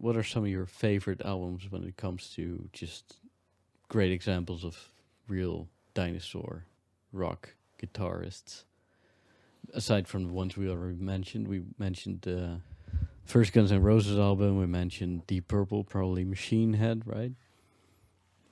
what are some of your favorite albums when it comes to just great examples of real dinosaur rock guitarists? Aside from the ones we already mentioned, we mentioned first Guns N' Roses album. We mentioned Deep Purple, probably Machine Head, right?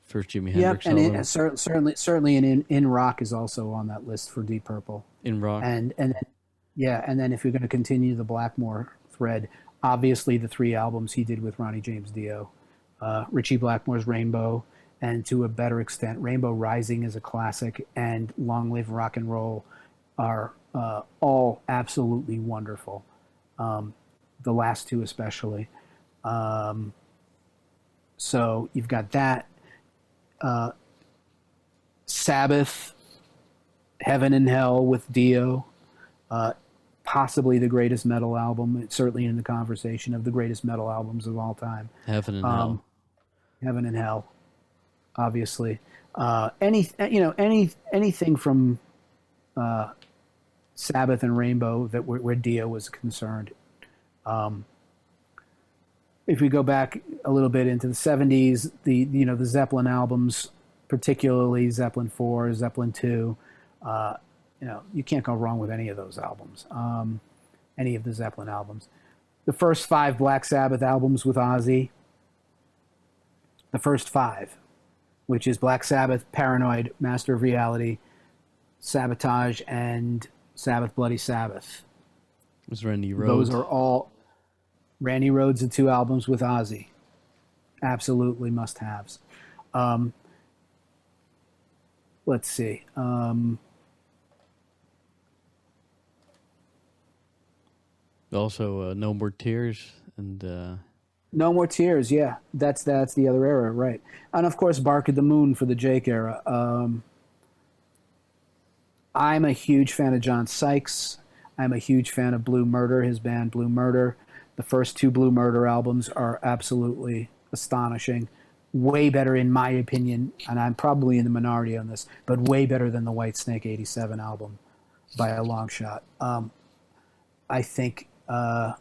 First Jimi Hendrix album. And certainly in rock is also on that list for Deep Purple. In rock, and then if you're going to continue the Blackmore thread, obviously the 3 albums he did with Ronnie James Dio, Ritchie Blackmore's Rainbow, and to a better extent, Rainbow Rising is a classic, and Long Live Rock and Roll are all absolutely wonderful. The last 2 especially. So you've got that. Sabbath, Heaven and Hell with Dio, possibly the greatest metal album. It's certainly in the conversation of the greatest metal albums of all time. Heaven and Hell. Heaven and Hell, obviously. Anything from Sabbath and Rainbow that where Dio was concerned. If we go back a little bit into the 70s, the Zeppelin albums, particularly Zeppelin 4, Zeppelin 2, you can't go wrong with any of those albums, any of the Zeppelin albums. The first 5 Black Sabbath albums with Ozzy, the first 5, which is Black Sabbath, Paranoid, Master of Reality, Sabotage, and Sabbath Bloody Sabbath. Was Randy Rhoads. Those are all Randy Rhoads, the 2 albums with Ozzy. Absolutely must-haves. Let's see. Also, No More Tears and No More Tears. Yeah, that's the other era, right? And of course, Bark at the Moon for the Jake era. I'm a huge fan of John Sykes. I'm a huge fan of Blue Murder, his band Blue Murder. The first 2 Blue Murder albums are absolutely astonishing. Way better, in my opinion, and I'm probably in the minority on this, but way better than the Whitesnake '87 album by a long shot. I think I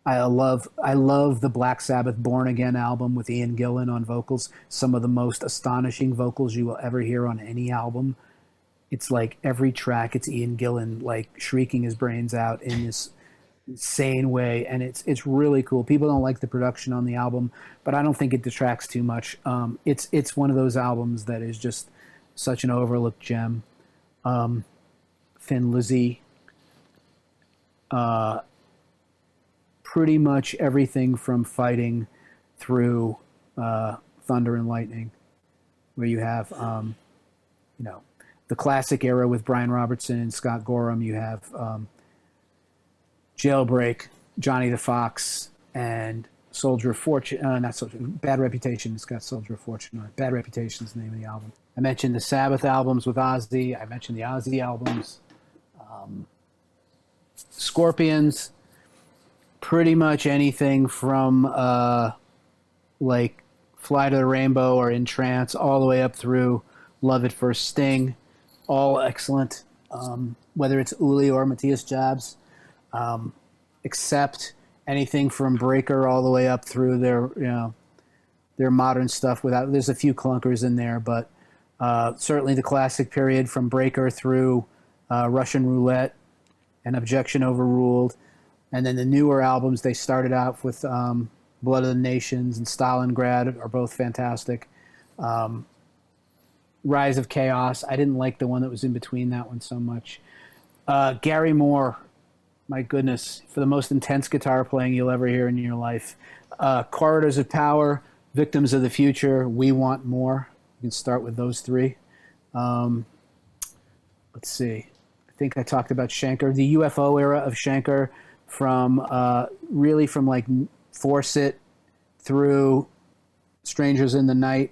love the Black Sabbath Born Again album with Ian Gillan on vocals. Some of the most astonishing vocals you will ever hear on any album. It's like every track, it's Ian Gillan like shrieking his brains out in this insane way, and it's really cool. People don't like the production on the album, but I don't think it detracts too much. It's one of those albums that is just such an overlooked gem. Thin Lizzy, pretty much everything from Fighting through Thunder and Lightning, where you have the classic era with Brian Robertson and Scott Gorham. You have Jailbreak, Johnny the Fox, and Soldier of Fortune. Not Soldier, Bad Reputation. It's got Soldier of Fortune on it. Bad Reputation is the name of the album. I mentioned the Sabbath albums with Ozzy. I mentioned the Ozzy albums. Scorpions, pretty much anything from like Fly to the Rainbow or In Trance all the way up through Love at First Sting. All excellent, whether it's Uli or Matthias Jabs. Except anything from Breaker all the way up through their modern stuff. There's a few clunkers in there, but certainly the classic period from Breaker through Russian Roulette and Objection Overruled, and then the newer albums they started out with Blood of the Nations and Stalingrad are both fantastic. Rise of Chaos, I didn't like the one that was in between that one so much. Gary Moore. My goodness, for the most intense guitar playing you'll ever hear in your life. Corridors of Power, Victims of the Future, We Want More. You can start with those 3. Let's see. I think I talked about Schenker. The UFO era of Schenker from like Force It through Strangers in the Night.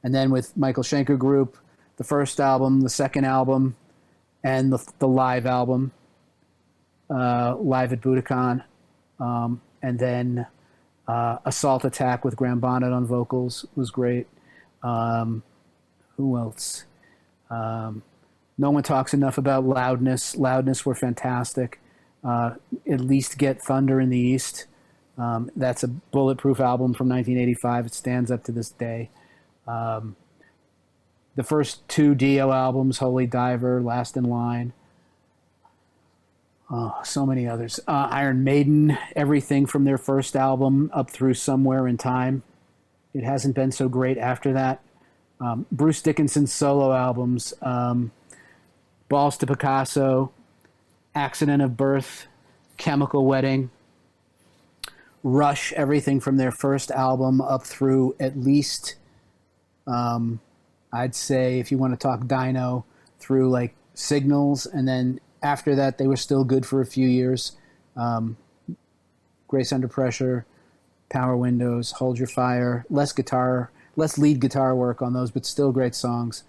And then with Michael Schenker Group, the first album, the second album, and the live album. Live at Budokan, and then Assault Attack with Graham Bonnet on vocals was great. Who else? No one talks enough about Loudness. Loudness were fantastic. At least get Thunder in the East. That's a Bulletproof album from 1985. It stands up to this day. The first two Dio albums, Holy Diver, Last in Line. So many others. Iron Maiden, everything from their first album up through Somewhere in Time. It hasn't been so great after that. Bruce Dickinson's solo albums, Balls to Picasso, Accident of Birth, Chemical Wedding, Rush, everything from their first album up through at least, I'd say, if you want to talk Dino, through like Signals, and then after that they were still good for a few years. Grace Under Pressure, Power Windows, Hold Your Fire, less lead guitar work on those, but still great songs.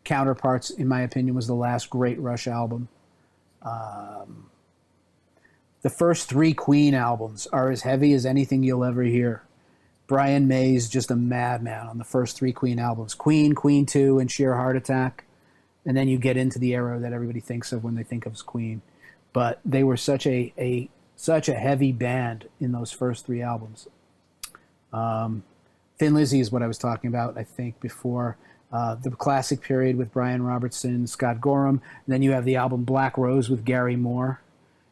Counterparts, in my opinion, was the last great Rush album. The first three Queen albums are as heavy as anything you'll ever hear. Brian May's just a madman on the first three Queen albums. Queen, Queen 2, and Sheer Heart Attack. And then you get into the era that everybody thinks of when they think of as Queen. But they were such a heavy band in those first three albums. Thin Lizzy is what I was talking about, I think, before. The classic period with Brian Robertson, Scott Gorham. And then you have the album Black Rose with Gary Moore.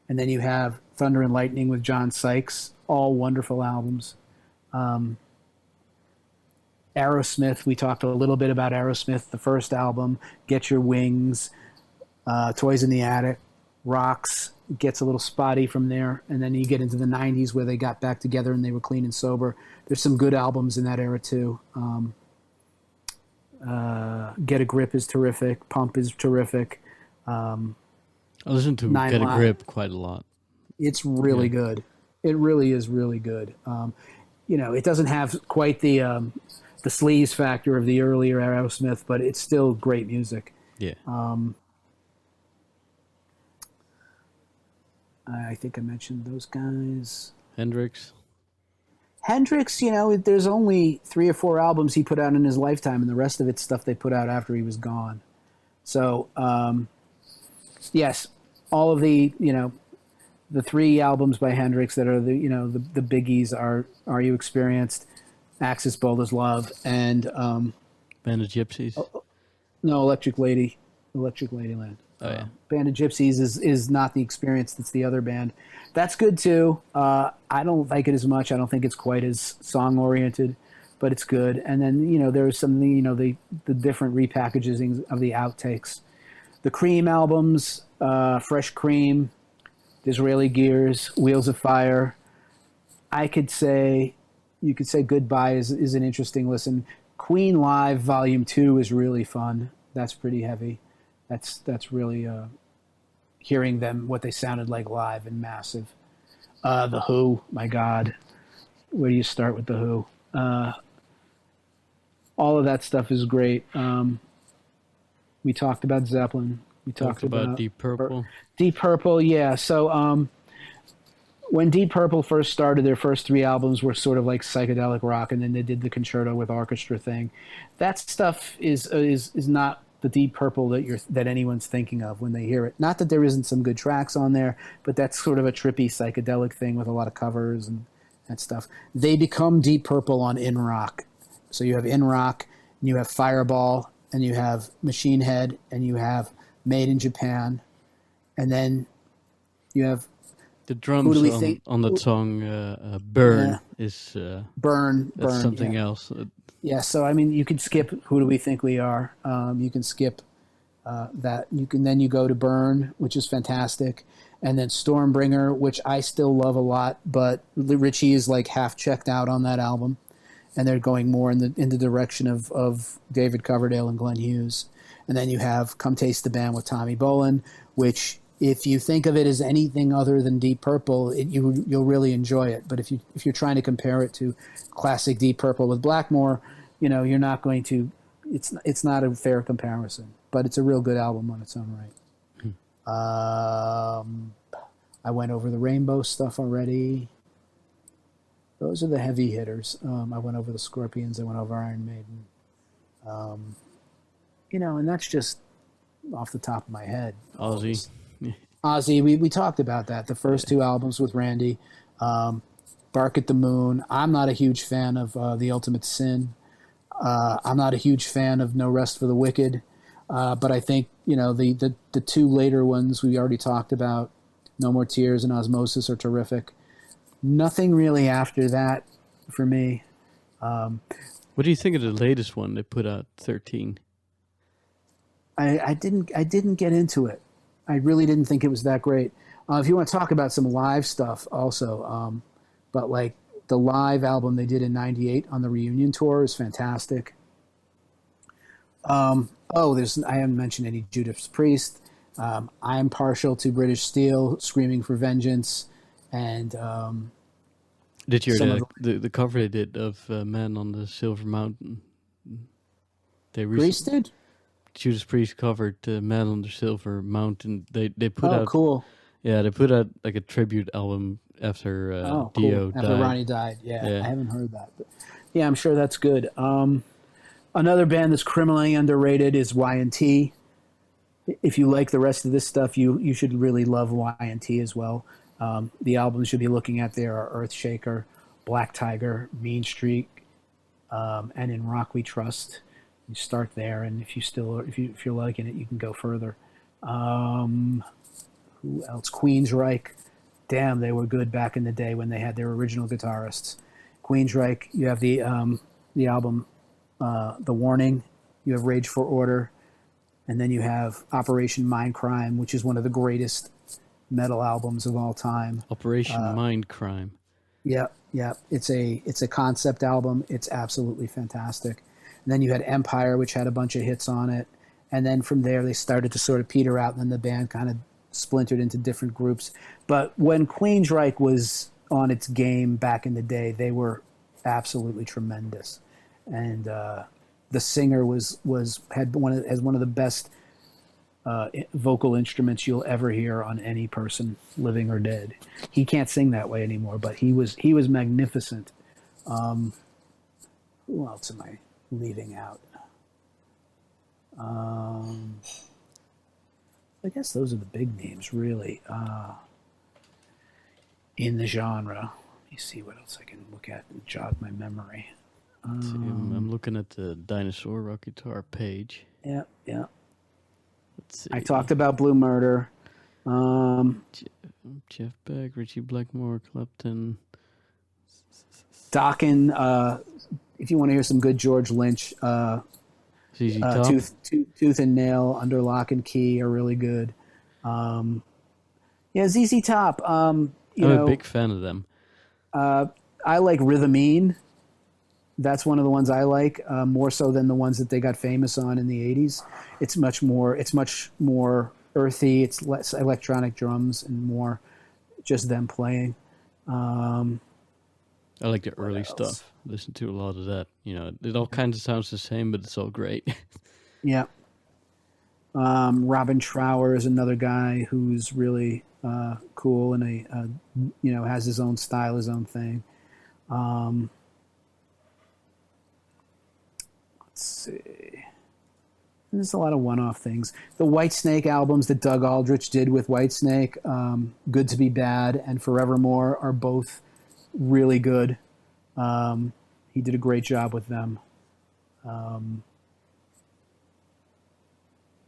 And then you have Thunder and Lightning with John Sykes. All wonderful albums. Aerosmith, we talked a little bit about Aerosmith, the first album, Get Your Wings, Toys in the Attic, Rocks, gets a little spotty from there. And then you get into the 90s where they got back together and they were clean and sober. There's some good albums in that era too. Get a Grip is terrific. Pump is terrific. I listen to Get a Grip quite a lot. It's really good. It really is really good. It doesn't have quite the sleaze factor of the earlier Aerosmith, but it's still great music. Yeah. I think I mentioned those guys. Hendrix, there's only 3 or 4 albums he put out in his lifetime, and the rest of it's stuff they put out after he was gone. So, yes, all of the 3 albums by Hendrix that are the biggies are You Experienced, Axis Bold as Love, and Band of Gypsies. No, Electric Ladyland. Oh yeah. Band of Gypsies is not The Experience. That's the other band. That's good too. I don't like it as much. I don't think it's quite as song oriented, but it's good. And then there's some the different repackaging of the outtakes. The Cream albums, Fresh Cream, Disraeli Gears, Wheels of Fire. You could say Goodbye is an interesting listen. Queen Live Volume 2 is really fun. That's pretty heavy. That's really hearing them, what they sounded like live and massive. The Who, my God. Where do you start with The Who? All of that stuff is great. We talked about Zeppelin. We talked about Deep Purple. Deep Purple, yeah. So when Deep Purple first started, their first 3 albums were sort of like psychedelic rock, and then they did the concerto with orchestra thing. That stuff is not the Deep Purple that anyone's thinking of when they hear it. Not that there isn't some good tracks on there, but that's sort of a trippy psychedelic thing with a lot of covers and that stuff. They become Deep Purple on In Rock. So you have In Rock, and you have Fireball, and you have Machine Head, and you have Made in Japan, and then you have the drums on that song Burn is Burn. That's something else. Yeah, so you can skip Who Do We Think We Are. You can skip that. Then you go to Burn, which is fantastic, and then Stormbringer, which I still love a lot, but Richie is like half checked out on that album, and they're going more in the direction of David Coverdale and Glenn Hughes. And then you have Come Taste the Band with Tommy Bolin, which, if you think of it as anything other than Deep Purple, you'll really enjoy it. But if you're trying to compare it to classic Deep Purple with Blackmore, you're not going to. It's not a fair comparison. But it's a real good album on its own right. I went over the Rainbow stuff already. Those are the heavy hitters. I went over the Scorpions. I went over Iron Maiden. And that's just off the top of my head. Ozzy. Ozzy, we talked about that. The first 2 albums with Randy, Bark at the Moon. I'm not a huge fan of The Ultimate Sin. I'm not a huge fan of No Rest for the Wicked. But I think, the two later ones we already talked about, No More Tears and Osmosis, are terrific. Nothing really after that for me. What do you think of the latest one they put out, 13? I didn't get into it. I really didn't think it was that great. If you want to talk about some live stuff also, but like the live album they did in '98 on the reunion tour is fantastic. I haven't mentioned any Judas Priest. I'm partial to British Steel, Screaming for Vengeance, and did you hear the cover they did of Man on the Silver Mountain? Priest did? Judas Priest covered Man on the Silver Mountain. They put out. Cool. Yeah, they put out like a tribute album after Dio died. After Ronnie died. Yeah, I haven't heard that. But yeah, I'm sure that's good. Another band that's criminally underrated is Y&T. If you like the rest of this stuff, you should really love Y&T as well. The albums you'll be looking at there are Earthshaker, Black Tiger, Mean Streak, and In Rock We Trust. You start there, and if you're liking it, you can go further. Who else? Queensryche. Damn, they were good back in the day when they had their original guitarists. Queensryche. You have the album The Warning. You have Rage for Order, and then you have Operation Mindcrime, which is one of the greatest metal albums of all time. Operation Mindcrime. Yeah. It's a concept album. It's absolutely fantastic. And then you had Empire, which had a bunch of hits on it. And then from there, they started to sort of peter out, and then the band kind of splintered into different groups. But when Queensryche was on its game back in the day, they were absolutely tremendous. And the singer has one of the best vocal instruments you'll ever hear on any person, living or dead. He can't sing that way anymore, but he was magnificent. Who else am I leaving out? I guess those are the big names, really, in the genre. Let me see what else I can look at and jog my memory. I'm looking at the Dinosaur Rock Guitar page. Yeah. Let's see. I talked about Blue Murder. Jeff Beck, Richie Blackmore, Clapton. Dokken. If you want to hear some good George Lynch, ZZ Top. Tooth and Nail, Under Lock and Key are really good. ZZ Top. I'm a big fan of them. I like Rhythmine. That's one of the ones I like more so than the ones that they got famous on in the '80s. It's much more earthy. It's less electronic drums and more just them playing. I like the early stuff. Listen to a lot of that. It all kind of sounds the same, but it's all great. Yeah. Robin Trower is another guy who's really cool and has his own style, his own thing. Let's see. And there's a lot of one-off things. The Whitesnake albums that Doug Aldrich did with Whitesnake, Good to Be Bad and Forevermore, are both really good. He did a great job with them.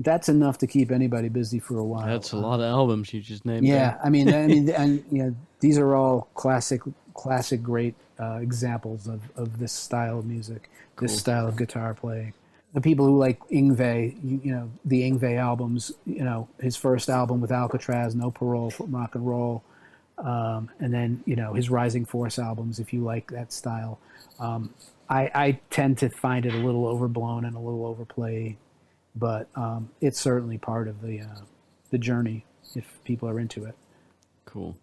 That's enough to keep anybody busy for a while. That's a lot of albums you just named. Yeah, and these are all classic, great examples of this style of music, this style of guitar playing. The people who like Yngwie, the Yngwie albums, his first album with Alcatrazz, No Parole for Rock and Roll, and then his Rising Force albums. If you like that style, I tend to find it a little overblown and a little overplayed, but it's certainly part of the journey if people are into it. Cool.